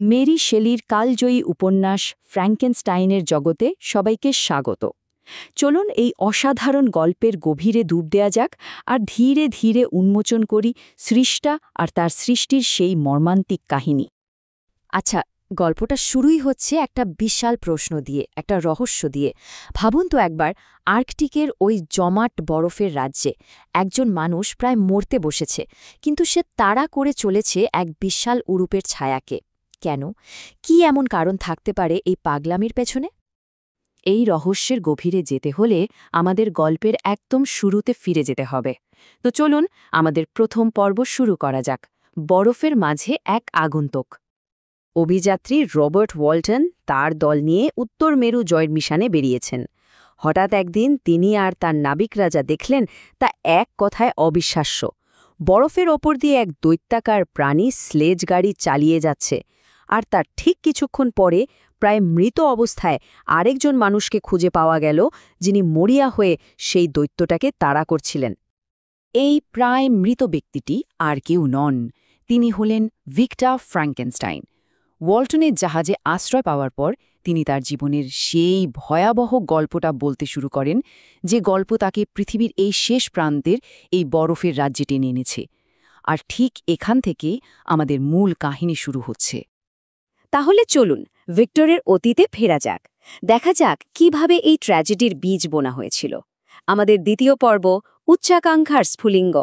Mary শেলির কালজয়ী উপন্যাস ফ্র্যাঙ্কেনস্টাইনের জগতে সবাইকে স্বাগত। চলুন এই অসাধারণ গল্পের গভীরে ডুব দেয়া যাক আর ধীরে ধীরে উন্মোচন করি সৃষ্টা আর তার সৃষ্টির সেই মর্মান্তিক কাহিনী। আচ্ছা, গল্পটা শুরুই হচ্ছে একটা বিশাল প্রশ্ন দিয়ে, একটা রহস্য দিয়ে। ভাবুন তো একবার, আর্কটিকের ওই জমাট বরফের রাজ্যে একজন মানুষ প্রায় মরতে বসেছে, কিন্তু সে তাড়া করে চলেছে এক বিশাল উরূপের ছায়াকে। কেন? কি এমন কারণ থাকতে পারে এই পাগলামির পেছনে? এই রহস্যের গভীরে যেতে হলে আমাদের গল্পের একদম শুরুতে ফিরে যেতে হবে। তো চলুন আমাদের প্রথম পর্ব শুরু করা যাক, বরফের মাঝে এক আগন্তুক। অভিযাত্রী রবার্ট ওয়াল্টন তার দল নিয়ে উত্তর মেরু জয়ের মিশনে বেরিয়েছেন। হঠাৎ একদিন তিনি আর তার নাবিকরা যা দেখলেন তা এক কথায় অবিশ্বাস্য। বরফের ওপর দিয়ে এক দৈত্যাকার প্রাণী স্লেজ গাড়ি চালিয়ে যাচ্ছে, আর তার ঠিক কিছুক্ষণ পরে প্রায় মৃত অবস্থায় আরেকজন মানুষকে খুঁজে পাওয়া গেল, যিনি মরিয়া হয়ে সেই দৈত্যটাকে তাড়া করছিলেন। এই প্রায় মৃত ব্যক্তিটি আর কেউ নন, তিনি হলেন ভিক্টর ফ্র্যাঙ্কেনস্টাইন। ওয়াল্টনের জাহাজে আশ্রয় পাওয়ার পর তিনি তার জীবনের সেই ভয়াবহ গল্পটা বলতে শুরু করেন, যে গল্প তাকে পৃথিবীর এই শেষ প্রান্তের এই বরফের রাজ্যে টেনে এনেছে। আর ঠিক এখান থেকেই আমাদের মূল কাহিনী শুরু হচ্ছে। তাহলে চলুন ভিক্টরের অতীতে ফেরা যাক, দেখা যাক কিভাবে এই ট্র্যাজেডির বীজ বোনা হয়েছিল। আমাদের দ্বিতীয় পর্ব, উচ্চাকাঙ্ক্ষার স্ফুলিঙ্গ।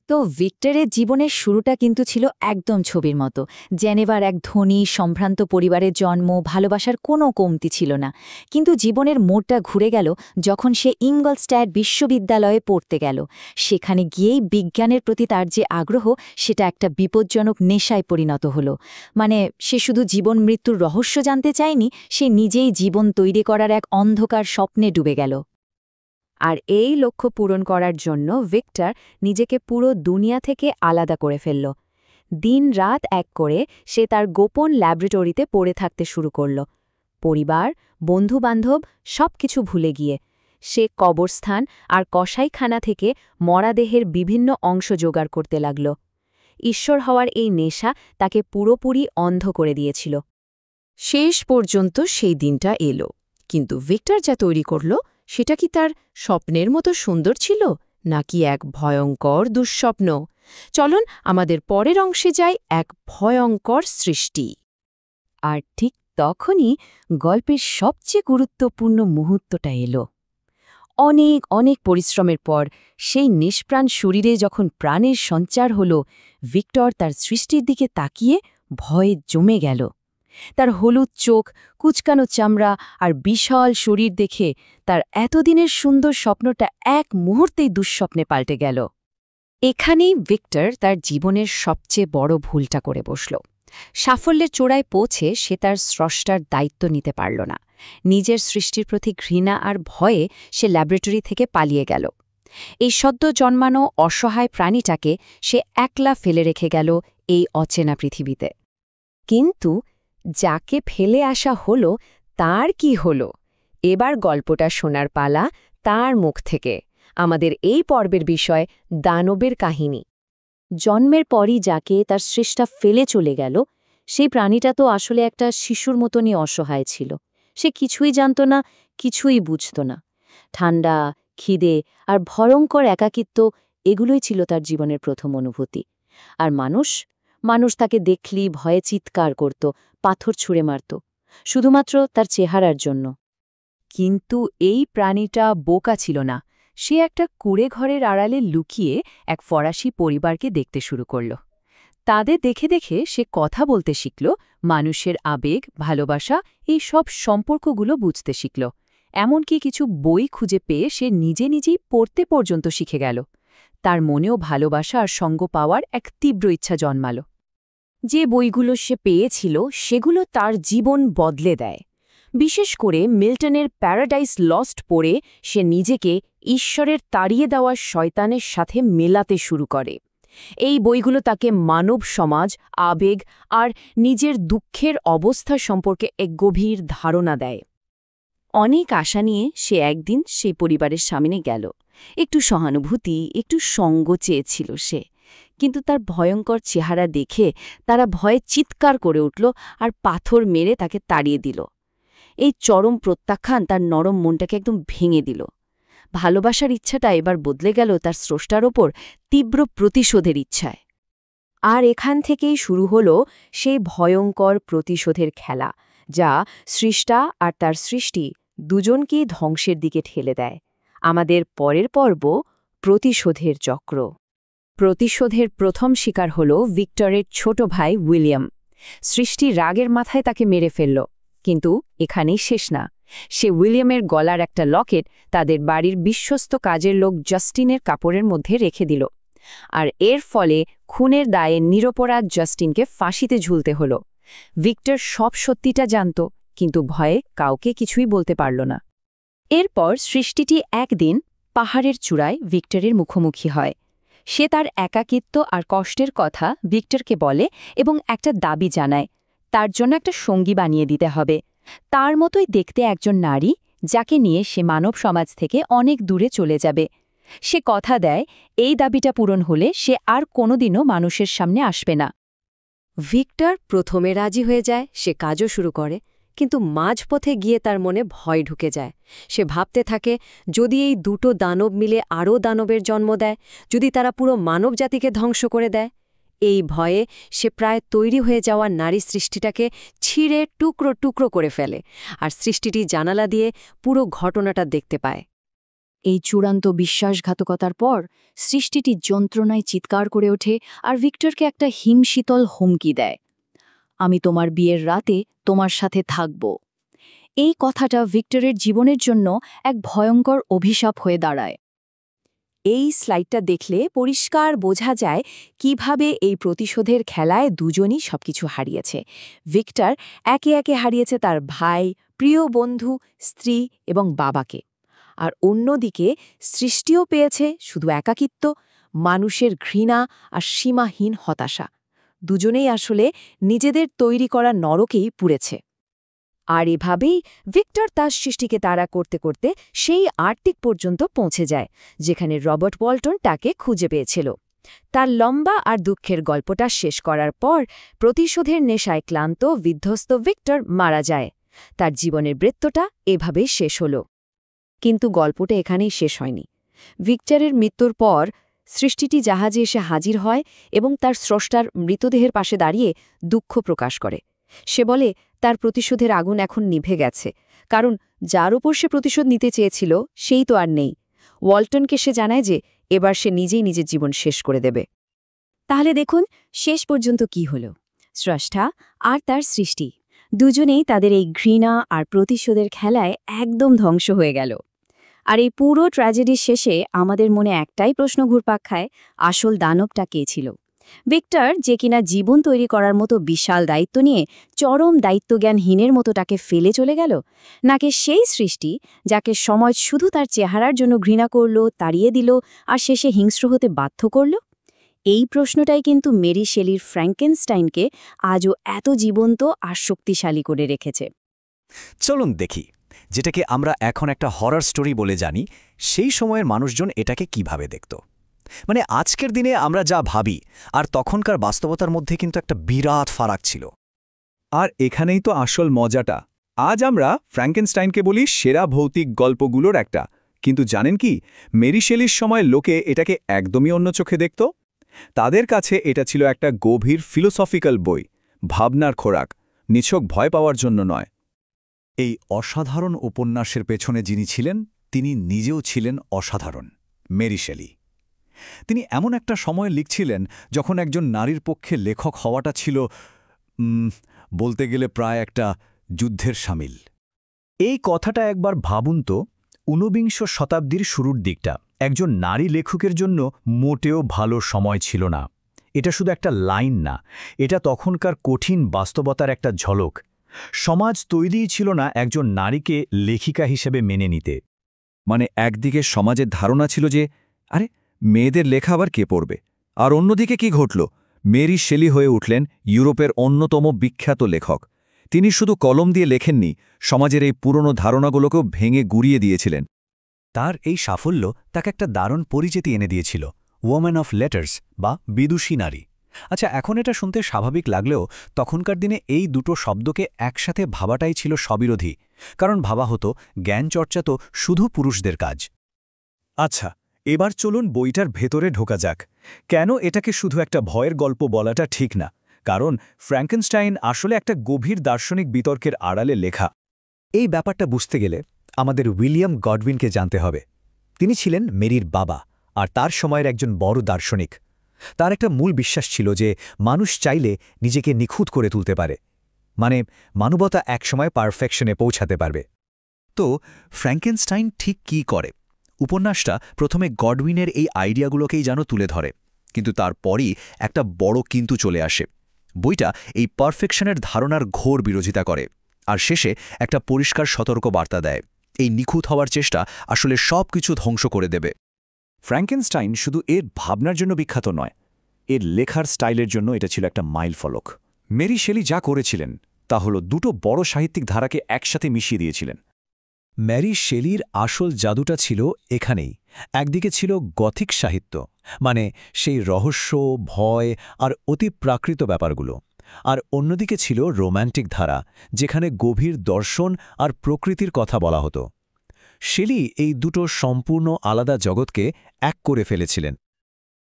তো ভিক্টরের জীবনের শুরুটা কিন্তু ছিল একদম ছবির মতো। জেনেভার এক ধনী সম্ভ্রান্ত পরিবারের জন্ম, ভালোবাসার কোনো কমতি ছিল না। কিন্তু জীবনের মোড়টা ঘুরে গেল যখন সে ইঙ্গলস্ট্যাড বিশ্ববিদ্যালয়ে পড়তে গেল। সেখানে গিয়েই বিজ্ঞানের প্রতি তার যে আগ্রহ, সেটা একটা বিপজ্জনক নেশায় পরিণত হলো। মানে সে শুধু জীবন মৃত্যুর রহস্য জানতে চায়নি, সে নিজেই জীবন তৈরি করার এক অন্ধকার স্বপ্নে ডুবে গেল। আর এই লক্ষ্য পূরণ করার জন্য ভিক্টর নিজেকে পুরো দুনিয়া থেকে আলাদা করে ফেলল। দিন রাত এক করে সে তার গোপন ল্যাবরেটরিতে পড়ে থাকতে শুরু করল, পরিবার, বন্ধুবান্ধব সবকিছু ভুলে গিয়ে। সে কবরস্থান আর কসাইখানা থেকে মরাদেহের বিভিন্ন অংশ জোগাড় করতে লাগল। ঈশ্বর হওয়ার এই নেশা তাকে পুরোপুরি অন্ধ করে দিয়েছিল। শেষ পর্যন্ত সেই দিনটা এলো, কিন্তু ভিক্টর যা তৈরি করল সেটা কি তার স্বপ্নের মতো সুন্দর ছিল, নাকি এক ভয়ঙ্কর দুঃস্বপ্ন? চলুন আমাদের পরের অংশে যাই, এক ভয়ঙ্কর সৃষ্টি। আর ঠিক তখনই গল্পের সবচেয়ে গুরুত্বপূর্ণ মুহূর্তটা এলো। অনেক অনেক পরিশ্রমের পর সেই নিষ্প্রাণ শরীরে যখন প্রাণের সঞ্চার হল, ভিক্টর তার সৃষ্টির দিকে তাকিয়ে ভয়ে জমে গেল। তার হলুদ চোখ, কুচকানো চামড়া আর বিশাল শরীর দেখে তার এতদিনের সুন্দর স্বপ্নটা এক মুহূর্তেই দুঃস্বপ্নে পাল্টে গেল। এখানেই ভিক্টর তার জীবনের সবচেয়ে বড় ভুলটা করে বসল। সাফল্যের চূড়ায় পৌঁছে সে তার স্রষ্টার দায়িত্ব নিতে পারল না। নিজের সৃষ্টির প্রতি ঘৃণা আর ভয়ে সে ল্যাবরেটরি থেকে পালিয়ে গেল। এই সদ্য জন্মানো অসহায় প্রাণীটাকে সে একলা ফেলে রেখে গেল এই অচেনা পৃথিবীতে। কিন্তু যাকে ফেলে আসা হলো, তার কি হলো? এবার গল্পটা শোনার পালা তার মুখ থেকে। আমাদের এই পর্বের বিষয় দানবের কাহিনী। জন্মের পরই যাকে তার সৃষ্টা ফেলে চলে গেল, সেই প্রাণীটা তো আসলে একটা শিশুর মতনই অসহায় ছিল। সে কিছুই জানত না, কিছুই বুঝত না। ঠান্ডা, খিদে আর ভয়ঙ্কর একাকিত্ব, এগুলোই ছিল তার জীবনের প্রথম অনুভূতি। আর মানুষ তাকে দেখলেই ভয়ে চিৎকার করত, পাথর ছুঁড়ে মারত, শুধুমাত্র তার চেহারার জন্য। কিন্তু এই প্রাণীটা বোকা ছিল না। সে একটা কুঁড়ে ঘরের আড়ালে লুকিয়ে এক ফরাসি পরিবারকে দেখতে শুরু করল। তাদের দেখে দেখে সে কথা বলতে শিখল, মানুষের আবেগ, ভালোবাসা, এই সব সম্পর্কগুলো বুঝতে শিখল। এমনকি কিছু বই খুঁজে পেয়ে সে নিজে নিজেই পড়তে পর্যন্ত শিখে গেল। তার মনেও ভালোবাসা আর সঙ্গ পাওয়ার এক তীব্র ইচ্ছা জন্মাল। যে বইগুলো সে পেয়েছিল সেগুলো তার জীবন বদলে দেয়। বিশেষ করে মিল্টনের প্যারাডাইস লস্ট পড়ে সে নিজেকে ঈশ্বরের তাড়িয়ে দেওয়া শয়তানের সাথে মেলাতে শুরু করে। এই বইগুলো তাকে মানব সমাজ, আবেগ আর নিজের দুঃখের অবস্থা সম্পর্কে এক গভীর ধারণা দেয়। অনেক আশা নিয়ে সে একদিন সেই পরিবারের সামনে গেল। একটু সহানুভূতি, একটু সঙ্গ চেয়েছিল সে। কিন্তু তার ভয়ঙ্কর চেহারা দেখে তারা ভয়ে চিৎকার করে উঠল আর পাথর মেরে তাকে তাড়িয়ে দিল। এই চরম প্রত্যাখ্যান তার নরম মনটাকে একদম ভেঙে দিল। ভালোবাসার ইচ্ছাটা এবার বদলে গেল তার স্রষ্টার ওপর তীব্র প্রতিশোধের ইচ্ছায়। আর এখান থেকেই শুরু হল সেই ভয়ঙ্কর প্রতিশোধের খেলা, যা স্রষ্টা আর তার সৃষ্টি দুজনকেই ধ্বংসের দিকে ঠেলে দেয়। আমাদের পরের পর্ব প্রতিশোধের চক্র। প্রতিশোধের প্রথম শিকার হল ভিক্টরের ছোট ভাই উইলিয়াম। সৃষ্টি রাগের মাথায় তাকে মেরে ফেলল, কিন্তু এখানেই শেষ না। সে উইলিয়ামের গলার একটা লকেট তাদের বাড়ির বিশ্বস্ত কাজের লোক জাস্টিনের কাপড়ের মধ্যে রেখে দিল, আর এর ফলে খুনের দায়ে নিরপরাধ জাস্টিনকে ফাঁসিতে ঝুলতে হল। ভিক্টর সব সত্যিটা জানত, কিন্তু ভয়ে কাউকে কিছুই বলতে পারল না। এরপর সৃষ্টিটি একদিন পাহাড়ের চূড়ায় ভিক্টরের মুখোমুখি হয়। সে তার একাকিত্ব আর কষ্টের কথা ভিক্টরকে বলে এবং একটা দাবি জানায়, তার জন্য একটা সঙ্গী বানিয়ে দিতে হবে, তার মতোই দেখতে একজন নারী, যাকে নিয়ে সে মানব সমাজ থেকে অনেক দূরে চলে যাবে। সে কথা দেয় এই দাবিটা পূরণ হলে সে আর কোনোদিনও মানুষের সামনে আসবে না। ভিক্টর প্রথমে রাজি হয়ে যায়, সে কাজও শুরু করে, কিন্তু মাঝপথে গিয়ে তার মনে ভয় ঢুকে যায়। সে ভাবতে থাকে, যদি এই দুটো দানব মিলে আরও দানবের জন্ম দেয়, যদি তারা পুরো মানব জাতিকে ধ্বংস করে দেয়। এই ভয়ে সে প্রায় তৈরি হয়ে যাওয়া নারী সৃষ্টিটাকে ছিঁড়ে টুকরো টুকরো করে ফেলে, আর সৃষ্টিটি জানালা দিয়ে পুরো ঘটনাটা দেখতে পায়। এই চূড়ান্ত বিশ্বাসঘাতকতার পর সৃষ্টিটি যন্ত্রণায় চিৎকার করে ওঠে আর ভিক্টরকে একটা হিমশীতল হুমকি দেয়, আমি তোমার বিয়ের রাতে তোমার সাথে থাকব। এই কথাটা ভিক্টরের জীবনের জন্য এক ভয়ঙ্কর অভিশাপ হয়ে দাঁড়ায়। এই স্লাইডটা দেখলে পরিষ্কার বোঝা যায় কিভাবে এই প্রতিশোধের খেলায় দুজনই সবকিছু হারিয়েছে। ভিক্টর একে একে হারিয়েছে তার ভাই, প্রিয় বন্ধু, স্ত্রী এবং বাবাকে। আর অন্যদিকে সৃষ্টিও পেয়েছে শুধু একাকিত্ব, মানুষের ঘৃণা আর সীমাহীন হতাশা। দুজনেই আসলে নিজেদের তৈরি করা নরকেই পুড়েছে। আর এভাবেই ভিক্টর তার সৃষ্টিকে তাড়া করতে করতে সেই আর্কটিক পর্যন্ত পৌঁছে যায়, যেখানে রবার্ট ওয়াল্টন তাকে খুঁজে পেয়েছিল। তার লম্বা আর দুঃখের গল্পটা শেষ করার পর প্রতিশোধের নেশায় ক্লান্ত বিধ্বস্ত ভিক্টর মারা যায়। তার জীবনের বৃত্তটা এভাবেই শেষ হল। কিন্তু গল্পটা এখানেই শেষ হয়নি। ভিক্টরের মৃত্যুর পর সৃষ্টিটি জাহাজে এসে হাজির হয় এবং তার স্রষ্টার মৃতদেহের পাশে দাঁড়িয়ে দুঃখ প্রকাশ করে। সে বলে তার প্রতিশোধের আগুন এখন নিভে গেছে, কারণ যার উপর সে প্রতিশোধ নিতে চেয়েছিল সেই তো আর নেই। ওয়াল্টনকে সে জানায় যে এবার সে নিজেই নিজের জীবন শেষ করে দেবে। তাহলে দেখুন শেষ পর্যন্ত কি হল। স্রষ্টা আর তার সৃষ্টি দুজনেই তাদের এই ঘৃণা আর প্রতিশোধের খেলায় একদম ধ্বংস হয়ে গেল। আর এই পুরো ট্র্যাজেডির শেষে আমাদের মনে একটাই প্রশ্ন ঘুরপাক খায়, আসল দানবটা কে ছিল? ভিক্টর, যে কিনা জীবন তৈরি করার মতো বিশাল দায়িত্ব নিয়ে চরম দায়িত্বজ্ঞানহীনের মতো তাকে ফেলে চলে গেল, নাকি সেই সৃষ্টি যাকে সময় শুধু তার চেহারার জন্য ঘৃণা করল, তাড়িয়ে দিল আর শেষে হিংস্র হতে বাধ্য করল? এই প্রশ্নটাই কিন্তু মেরি শেলির ফ্র্যাঙ্কেনস্টাইনকে আজও এত জীবন্ত আর শক্তিশালী করে রেখেছে। চলুন দেখি, যেটাকে আমরা এখন একটা হরর স্টোরি বলে জানি, সেই সময়ের মানুষজন এটাকে কিভাবে দেখত। মানে আজকের দিনে আমরা যা ভাবি আর তখনকার বাস্তবতার মধ্যে কিন্তু একটা বিরাট ফারাক ছিল। আর এখানেই তো আসল মজাটা। আজ আমরা ফ্র্যাঙ্কেনস্টাইনকে বলি সেরা ভৌতিক গল্পগুলোর একটা, কিন্তু জানেন কি, মেরি শেলির সময় লোকে এটাকে একদমই অন্য চোখে দেখত। তাদের কাছে এটা ছিল একটা গভীর ফিলোসফিক্যাল বই, ভাবনার খোরাক, নিছক ভয় পাওয়ার জন্য নয়। এই অসাধারণ উপন্যাসের পেছনে যিনি ছিলেন, তিনি নিজেও ছিলেন অসাধারণ, মেরি শেলি। তিনি এমন একটা সময় লিখছিলেন যখন একজন নারীর পক্ষে লেখক হওয়াটা ছিল বলতে গেলে প্রায় একটা যুদ্ধের শামিল। এই কথাটা একবার ভাবুন তো, ঊনবিংশ শতাব্দীর শুরুর দিকটা একজন নারী লেখকের জন্য মোটেও ভালো সময় ছিল না। এটা শুধু একটা লাইন না, এটা তখনকার কঠিন বাস্তবতার একটা ঝলক। সমাজ তৈরিই ছিল না একজন নারীকে লেখিকা হিসেবে মেনে নিতে। মানে একদিকে সমাজের ধারণা ছিল যে আরে মেয়েদের লেখা আবার কে পড়বে, আর অন্যদিকে কি ঘটল, মেরি শেলি হয়ে উঠলেন ইউরোপের অন্যতম বিখ্যাত লেখক। তিনি শুধু কলম দিয়ে লেখেননি, সমাজের এই পুরনো ধারণাগুলোকেও ভেঙে গুড়িয়ে দিয়েছিলেন। তার এই সাফল্য তাকে একটা দারুণ পরিচিতি এনে দিয়েছিল। ওম্যান অফ লেটার্স বা বিদুষী নারী। আচ্ছা, এখন এটা শুনতে স্বাভাবিক লাগলেও তখনকার দিনে এই দুটো শব্দকে একসাথে ভাবাটাই ছিল স্ববিরোধী, কারণ ভাবা হতো জ্ঞান চর্চা তো শুধু পুরুষদের কাজ। আচ্ছা, এবার চলুন বইটার ভেতরে ঢোকা যাক। কেন এটাকে শুধু একটা ভয়ের গল্প বলাটা ঠিক না? কারণ ফ্র্যাঙ্কেনস্টাইন আসলে একটা গভীর দার্শনিক বিতর্কের আড়ালে লেখা। এই ব্যাপারটা বুঝতে গেলে আমাদের উইলিয়াম গডউইনকে জানতে হবে। তিনি ছিলেন মেরির বাবা আর তার সময়ের একজন বড় দার্শনিক। তার একটা মূল বিশ্বাস ছিল যে মানুষ চাইলে নিজেকে নিখুঁত করে তুলতে পারে, মানে মানবতা একসময় পারফেকশনে পৌঁছাতে পারবে। তো ফ্র্যাঙ্কেনস্টাইন ঠিক কী করে? উপন্যাসটা প্রথমে গডউইনের এই আইডিয়াগুলোকেই যেন তুলে ধরে, কিন্তু তারপরই একটা বড় কিন্তু চলে আসে। বইটা এই পারফেকশনের ধারণার ঘোর বিরোধিতা করে, আর শেষে একটা পরিষ্কার সতর্ক বার্তা দেয়, এই নিখুঁত হওয়ার চেষ্টা আসলে সব কিছু ধ্বংস করে দেবে। ফ্র্যাঙ্কেনস্টাইন শুধু এর ভাবনার জন্য বিখ্যাত নয়, এর লেখার স্টাইলের জন্য এটা ছিল একটা মাইলফলক। মেরি শেলি যা করেছিলেন তা হল দুটো বড় সাহিত্যিক ধারাকে একসাথে মিশিয়ে দিয়েছিলেন। ম্যারি শেলির আসল জাদুটা ছিল এখানেই। একদিকে ছিল গথিক সাহিত্য, মানে সেই রহস্য, ভয় আর অতি প্রাকৃত ব্যাপারগুলো, আর অন্যদিকে ছিল রোম্যান্টিক ধারা, যেখানে গভীর দর্শন আর প্রকৃতির কথা বলা হতো। শেলি এই দুটো সম্পূর্ণ আলাদা জগৎকে এক করে ফেলেছিলেন।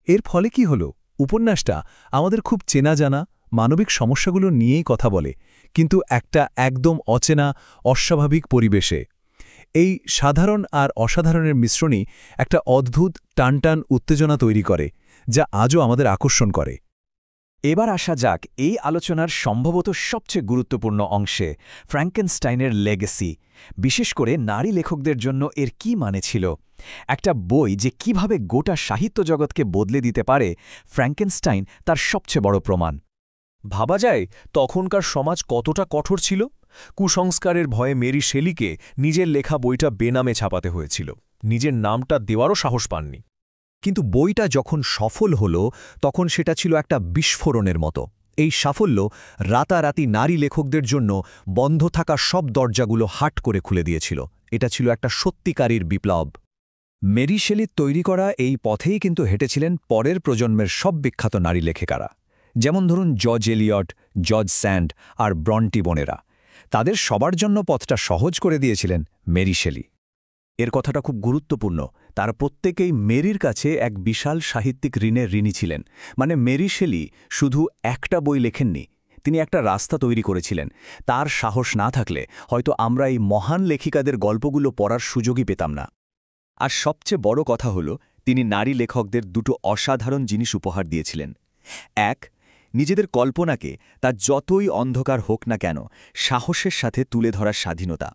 এর ফলে কি হল? উপন্যাসটা আমাদের খুব চেনা জানা মানবিক সমস্যাগুলো নিয়েই কথা বলে, কিন্তু একটা একদম অচেনা, অস্বাভাবিক পরিবেশে। এই সাধারণ আর অসাধারণের মিশ্রণই একটা অদ্ভুত টানটান উত্তেজনা তৈরি করে, যা আজও আমাদের আকর্ষণ করে। এবার আসা যাক এই আলোচনার সম্ভবত সবচেয়ে গুরুত্বপূর্ণ অংশে, ফ্র্যাঙ্কেনস্টাইনের লেগেসি। বিশেষ করে নারী লেখকদের জন্য এর কি মানে ছিল। একটা বই যে কিভাবে গোটা সাহিত্য জগৎকে বদলে দিতে পারে, ফ্র্যাঙ্কেনস্টাইন তার সবচেয়ে বড় প্রমাণ। ভাবা যায় তখনকার সমাজ কতটা কঠোর ছিল। কুসংস্কারের ভয়ে মেরি শেলিকে নিজের লেখা বইটা বেনামে ছাপাতে হয়েছিল, নিজের নামটা দেওয়ারও সাহস পাননি। কিন্তু বইটা যখন সফল হল, তখন সেটা ছিল একটা বিস্ফোরণের মতো। এই সাফল্য রাতারাতি নারী লেখকদের জন্য বন্ধ থাকা সব দরজাগুলো হাট করে খুলে দিয়েছিল। এটা ছিল একটা সত্যিকারের বিপ্লব। মেরি শেলির তৈরি করা এই পথেই কিন্তু হেঁটেছিলেন পরের প্রজন্মের সব বিখ্যাত নারী লেখিকারা, যেমন ধরুন জর্জ এলিয়ট, জর্জ স্যান্ড আর ব্রন্টি বোনেরা। তাদের সবার জন্য পথটা সহজ করে দিয়েছিলেন মেরি শেলি। এর কথাটা খুব গুরুত্বপূর্ণ। তারা প্রত্যেকেই মেরির কাছে এক বিশাল সাহিত্যিক ঋণের ঋণী ছিলেন। মানে মেরি শেলি শুধু একটা বই লেখেননি, তিনি একটা রাস্তা তৈরি করেছিলেন। তার সাহস না থাকলে হয়তো আমরা এই মহান লেখিকাদের গল্পগুলো পড়ার সুযোগই পেতাম না। আর সবচেয়ে বড় কথা হল, তিনি নারী লেখকদের দুটো অসাধারণ জিনিস উপহার দিয়েছিলেন। এক, নিজেদের কল্পনাকে তা যতই অন্ধকার হোক না কেন সাহসের সাথে তুলে ধরার স্বাধীনতা।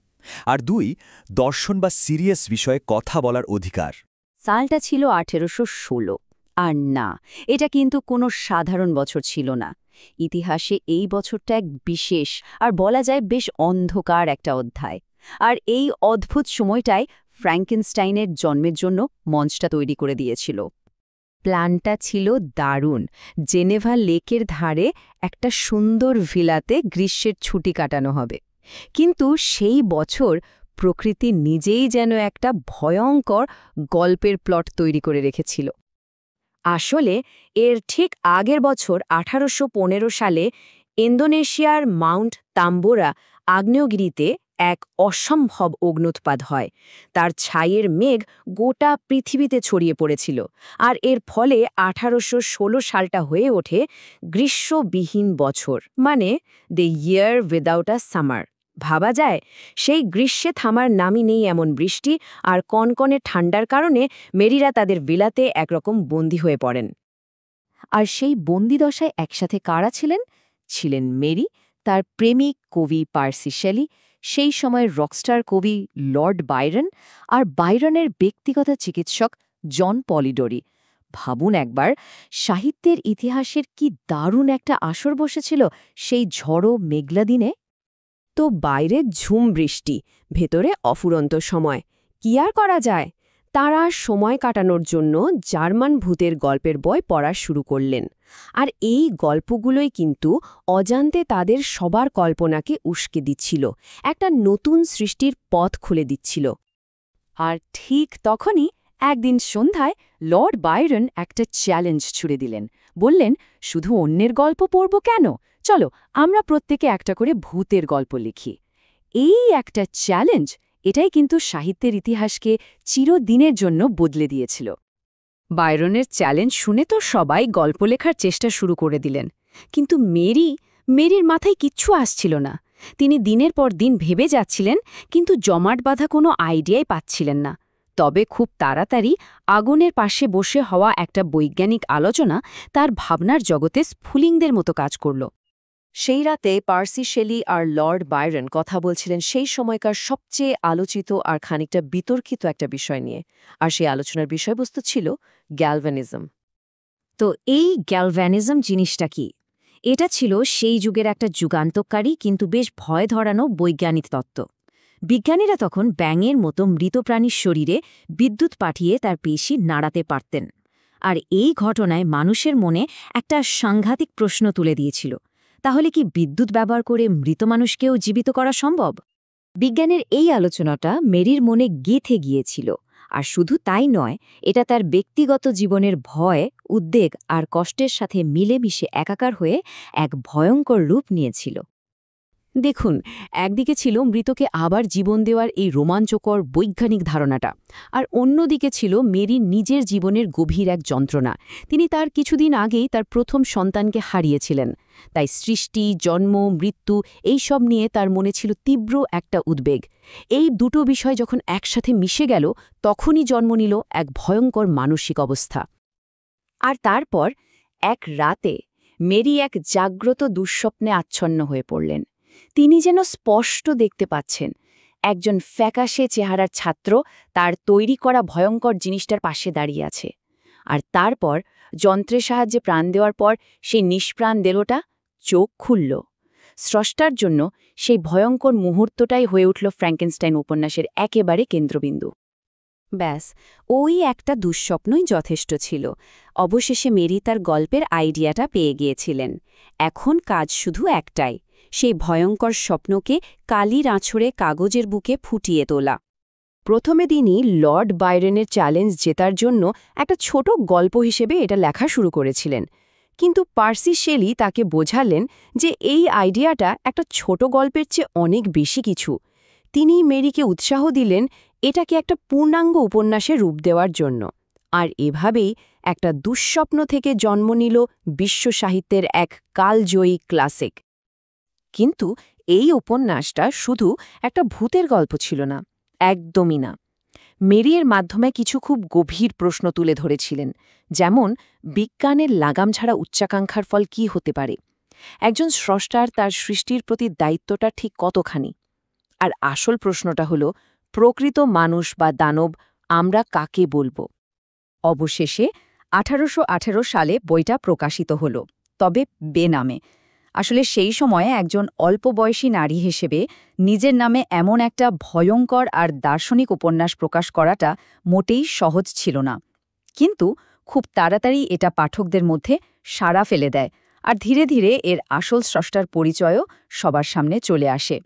আর দুই, দর্শন বা সিরিয়াস বিষয়ে কথা বলার অধিকার। সালটা ছিল 1816। আর না, এটা কিন্তু কোনো সাধারণ বছর ছিল না। ইতিহাসে এই বছরটা এক বিশেষ আর বলা যায় বেশ অন্ধকার একটা অধ্যায়। আর এই অদ্ভুত সময়টাই ফ্র্যাঙ্কেনস্টাইনের জন্মের জন্য মঞ্চটা তৈরি করে দিয়েছিল। প্ল্যানটা ছিল দারুণ। জেনেভা লেকের ধারে একটা সুন্দর ভিলাতে গ্রীষ্মের ছুটি কাটানো হবে। কিন্তু সেই বছর প্রকৃতি নিজেই যেন একটা ভয়ঙ্কর গল্পের প্লট তৈরি করে রেখেছিল। আসলে এর ঠিক আগের বছর 1815 সালে ইন্দোনেশিয়ার মাউন্ট তাম্বোরা আগ্নেয়গিরিতে এক অসম্ভব অগ্ন্যুৎপাত হয়। তার ছাইয়ের মেঘ গোটা পৃথিবীতে ছড়িয়ে পড়েছিল, আর এর ফলে 1816 সালটা হয়ে ওঠে গ্রীষ্মবিহীন বছর, মানে the year without a summer. ভাবা যায়, সেই গ্রীষ্মে থামার নামই নেই এমন বৃষ্টি আর কনকনে ঠান্ডার কারণে মেরিরা তাদের ভিলাতে একরকম বন্দী হয়ে পড়েন। আর সেই বন্দিদশায় একসাথে কারা ছিলেন? ছিলেন মেরি, তার প্রেমিক কবি পার্সি শেলি, সেই সময়ের রকস্টার কবি লর্ড বাইরন, আর বাইরনের ব্যক্তিগত চিকিৎসক জন পলিডোরি। ভাবুন একবার, সাহিত্যের ইতিহাসের কি দারুণ একটা আসর বসেছিল সেই ঝড়ো মেঘলা দিনে। তো বাইরে ঝুম বৃষ্টি, ভেতরে অফুরন্ত সময়। কি আর করা যায়? তাঁরা সময় কাটানোর জন্য জার্মান ভূতের গল্পের বই পড়া শুরু করলেন। আর এই গল্পগুলোই কিন্তু অজান্তে তাদের সবার কল্পনাকে উস্কে দিচ্ছিল, একটা নতুন সৃষ্টির পথ খুলে দিচ্ছিল। আর ঠিক তখনই একদিন সন্ধ্যায় লর্ড বাইরন একটা চ্যালেঞ্জ ছুড়ে দিলেন। বললেন, শুধু অন্যের গল্প পড়ব কেন, চলো আমরা প্রত্যেকে একটা করে ভূতের গল্প লিখি। এই একটা চ্যালেঞ্জ, এটাই কিন্তু সাহিত্যের ইতিহাসকে চিরদিনের জন্য বদলে দিয়েছিল। বাইরনের চ্যালেঞ্জ শুনে তো সবাই গল্প লেখার চেষ্টা শুরু করে দিলেন। কিন্তু মেরির মাথায় কিচ্ছু আসছিল না। তিনি দিনের পর দিন ভেবে যাচ্ছিলেন, কিন্তু জমাট বাঁধা কোনো আইডিয়াই পাচ্ছিলেন না। তবে খুব তাড়াতাড়ি আগুনের পাশে বসে হওয়া একটা বৈজ্ঞানিক আলোচনা তার ভাবনার জগতে স্ফুলিঙ্গের মতো কাজ করল। সেই রাতে পার্সি শেলি আর লর্ড বাইরন কথা বলছিলেন সেই সময়কার সবচেয়ে আলোচিত আর খানিকটা বিতর্কিত একটা বিষয় নিয়ে, আর সেই আলোচনার বিষয়বস্তু ছিল গ্যালভানিজম। তো এই গ্যালভানিজম জিনিসটা কি? এটা ছিল সেই যুগের একটা যুগান্তকারী কিন্তু বেশ ভয় ধরানো বৈজ্ঞানিক তত্ত্ব। বিজ্ঞানীরা তখন ব্যাঙের মতো মৃত প্রাণীর শরীরে বিদ্যুৎ পাঠিয়ে তার পেশি নাড়াতে পারতেন। আর এই ঘটনায় মানুষের মনে একটা সাংঘাতিক প্রশ্ন তুলে দিয়েছিল, তাহলে কি বিদ্যুৎ ব্যবহার করে মৃত মানুষকেও জীবিত করা সম্ভব? বিজ্ঞানের এই আলোচনাটা মেরির মনে গেঁথে গিয়েছিল। আর শুধু তাই নয়, এটা তার ব্যক্তিগত জীবনের ভয়, উদ্বেগ আর কষ্টের সাথে মিলেমিশে একাকার হয়ে এক ভয়ঙ্কর রূপ নিয়েছিল। দেখুন, একদিকে ছিল মৃতকে আবার জীবন দেওয়ার এই রোমাঞ্চকর বৈজ্ঞানিক ধারণাটা, আর অন্যদিকে ছিল মেরির নিজের জীবনের গভীর এক যন্ত্রণা। তিনি তার কিছুদিন আগেই তার প্রথম সন্তানকে হারিয়েছিলেন। তাই সৃষ্টি, জন্ম, মৃত্যু এইসব নিয়ে তার মনে ছিল তীব্র একটা উদ্বেগ। এই দুটো বিষয় যখন একসাথে মিশে গেল, তখনই জন্ম নিল এক ভয়ঙ্কর মানসিক অবস্থা। আর তারপর এক রাতে মেরি এক জাগ্রত দুঃস্বপ্নে আচ্ছন্ন হয়ে পড়লেন। তিনি যেন স্পষ্ট দেখতে পাচ্ছেন একজন ফ্যাকাশে চেহারার ছাত্র তার তৈরি করা ভয়ঙ্কর জিনিসটার পাশে দাঁড়িয়ে আছে। আর তারপর যন্ত্রের সাহায্যে প্রাণ দেওয়ার পর সেই নিষ্প্রাণ দেহটা চোখ খুলল। স্রষ্টার জন্য সেই ভয়ঙ্কর মুহূর্তটাই হয়ে উঠল ফ্র্যাঙ্কেনস্টাইন উপন্যাসের একেবারে কেন্দ্রবিন্দু। ব্যাস, ওই একটা দুঃস্বপ্নই যথেষ্ট ছিল। অবশেষে মেরি তার গল্পের আইডিয়াটা পেয়ে গিয়েছিলেন। এখন কাজ শুধু একটাই, সেই ভয়ঙ্কর স্বপ্নকে কালির আঁচড়ে কাগজের বুকে ফুটিয়ে তোলা। প্রথমে তিনি লর্ড বাইরনের চ্যালেঞ্জ জেতার জন্য একটা ছোট গল্প হিসেবে এটা লেখা শুরু করেছিলেন। কিন্তু পার্সি শেলি তাকে বোঝালেন যে এই আইডিয়াটা একটা ছোট গল্পের চেয়ে অনেক বেশি কিছু। তিনি মেরিকে উৎসাহ দিলেন এটাকে একটা পূর্ণাঙ্গ উপন্যাসে রূপ দেওয়ার জন্য। আর এভাবেই একটা দুঃস্বপ্ন থেকে জন্ম নিল বিশ্ব সাহিত্যের এক কালজয়ী ক্লাসিক। কিন্তু এই উপন্যাসটা শুধু একটা ভূতের গল্প ছিল না, একদমই না। মেরির মাধ্যমে কিছু খুব গভীর প্রশ্ন তুলে ধরেছিলেন, যেমন বিজ্ঞানের লাগাম ছাড়া উচ্চাকাঙ্ক্ষার ফল কি হতে পারে, একজন স্রষ্টার তার সৃষ্টির প্রতি দায়িত্বটা ঠিক কতখানি, আর আসল প্রশ্নটা হল প্রকৃত মানুষ বা দানব আমরা কাকে বলবো। অবশেষে 1818 সালে বইটা প্রকাশিত হল, তবে বেনামে। আসলে সেই সময়ে একজন অল্প বয়সী নারী হিসেবে নিজের নামে এমন একটা ভয়ঙ্কর আর দার্শনিক উপন্যাস প্রকাশ করাটা মোটেই সহজ ছিল না। কিন্তু খুব তাড়াতাড়ি এটা পাঠকদের মধ্যে সাড়া ফেলে দেয়, আর ধীরে ধীরে এর আসল স্রষ্টার পরিচয়ও সবার সামনে চলে আসে।